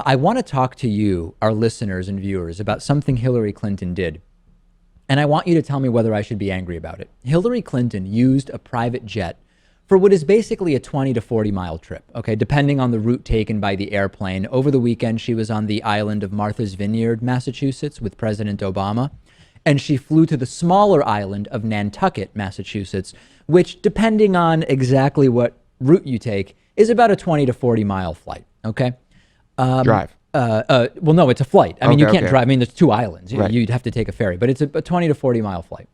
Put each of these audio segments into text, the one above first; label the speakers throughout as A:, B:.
A: I want to talk to you, our listeners and viewers, about something Hillary Clinton did. And I want you to tell me whether I should be angry about it. Hillary Clinton used a private jet for what is basically a 20 to 40 mile trip, okay, depending on the route taken by the airplane. Over the weekend, she was on the island of Martha's Vineyard, Massachusetts, with President Obama. And she flew to the smaller island of Nantucket, Massachusetts, which, depending on exactly what route you take, is about a 20 to 40 mile flight, okay?
B: Drive.
A: Well, no, it's a flight. I mean, you can't drive. I mean, there's two islands.
B: Right.
A: You'd have to take a ferry, but it's a 20 to 40 mile flight.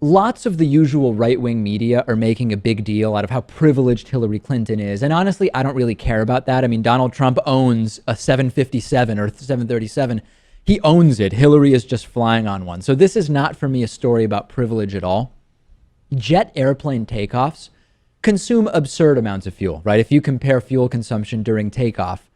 A: Lots of the usual right-wing media are making a big deal out of how privileged Hillary Clinton is. And honestly, I don't really care about that. I mean, Donald Trump owns a 757 or 737. He owns it. Hillary is just flying on one. So this is not for me a story about privilege at all. Jet airplane takeoffs consume absurd amounts of fuel, right? If you compare fuel consumption during takeoff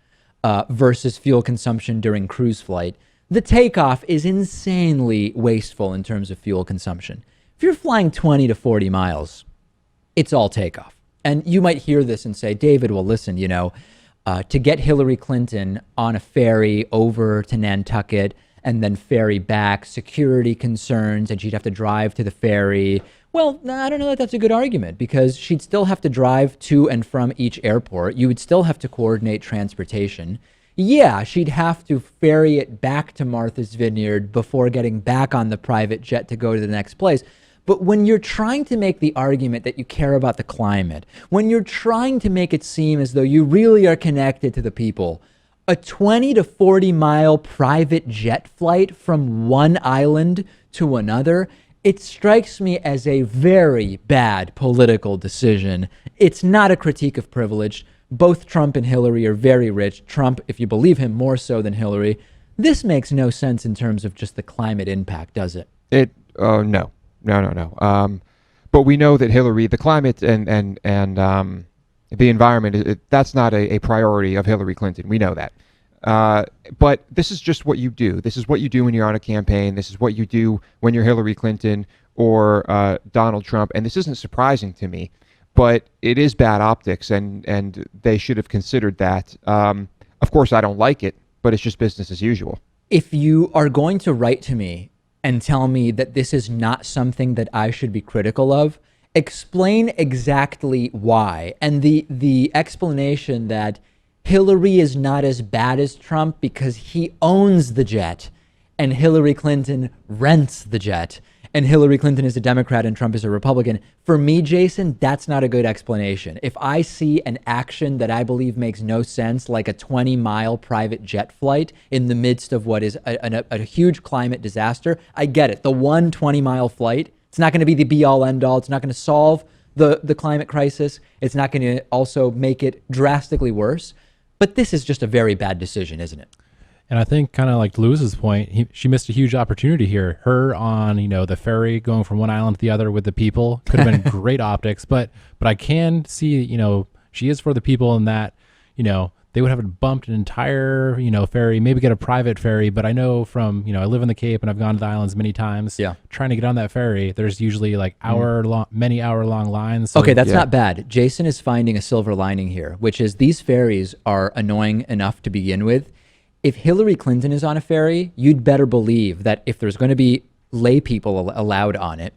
A: versus fuel consumption during cruise flight, the takeoff is insanely wasteful in terms of fuel consumption. If you're flying 20 to 40 miles, it's all takeoff. And you might hear this and say, David, well, listen, to get Hillary Clinton on a ferry over to Nantucket and then ferry back, security concerns, and she'd have to drive to the ferry. Well, I don't know that that's a good argument, because she'd still have to drive to and from each airport. You would still have to coordinate transportation. Yeah, she'd have to ferry it back to Martha's Vineyard before getting back on the private jet to go to the next place. But when you're trying to make the argument that you care about the climate, when you're trying to make it seem as though you really are connected to the people, a 20 to 40 mile private jet flight from one island to another, it strikes me as a very bad political decision. It's not a critique of privilege. Both Trump and Hillary are very rich. Trump, if you believe him, more so than Hillary. This makes no sense in terms of just the climate impact, does it?
B: No. But we know that Hillary, the climate and the environment, that's not a priority of Hillary Clinton. We know that. But this is just what you do. This is what you do when you're on a campaign. This is what you do when you're Hillary Clinton or Donald Trump. And this isn't surprising to me, but it is bad optics, and they should have considered that. Of course, I don't like it, but it's just business as usual.
A: If you are going to write to me and tell me that this is not something that I should be critical of, explain exactly why. And the explanation that Hillary is not as bad as Trump because he owns the jet and Hillary Clinton rents the jet, and Hillary Clinton is a Democrat and Trump is a Republican. For me, Jason, that's not a good explanation. If I see an action that I believe makes no sense, like a 20-mile private jet flight in the midst of what is a huge climate disaster, I get it. The one 20-mile flight, it's not going to be the be-all, end-all. It's not going to solve the climate crisis. It's not going to also make it drastically worse. But this is just a very bad decision, isn't it?
C: And I think, kind of like Lewis's point, she missed a huge opportunity here. Her on, the ferry going from one island to the other with the people could have been great optics. But I can see, she is for the people in that, they would have bumped an entire, ferry, maybe get a private ferry. But I know from, I live in the Cape and I've gone to the islands many times. Yeah. Trying to get on that ferry, there's usually like many hour long lines. So,
A: okay, that's not bad. Jason is finding a silver lining here, which is these ferries are annoying enough to begin with. If Hillary Clinton is on a ferry, you'd better believe that if there's going to be lay people allowed on it,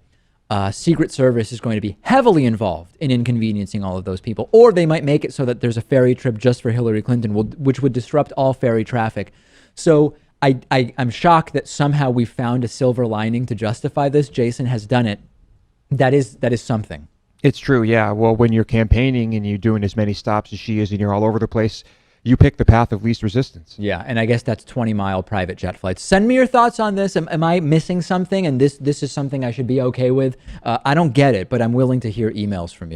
A: Secret Service is going to be heavily involved in inconveniencing all of those people. Or they might make it so that there's a ferry trip just for Hillary Clinton, which would disrupt all ferry traffic. So I'm shocked that somehow we found a silver lining to justify this. Jason has done it. That is something.
B: It's true, yeah. Well, when you're campaigning and you're doing as many stops as she is and you're all over the place, you pick the path of least resistance.
A: Yeah, and I guess that's 20-mile private jet flights. Send me your thoughts on this. Am I missing something? And this is something I should be okay with? I don't get it, but I'm willing to hear emails from you.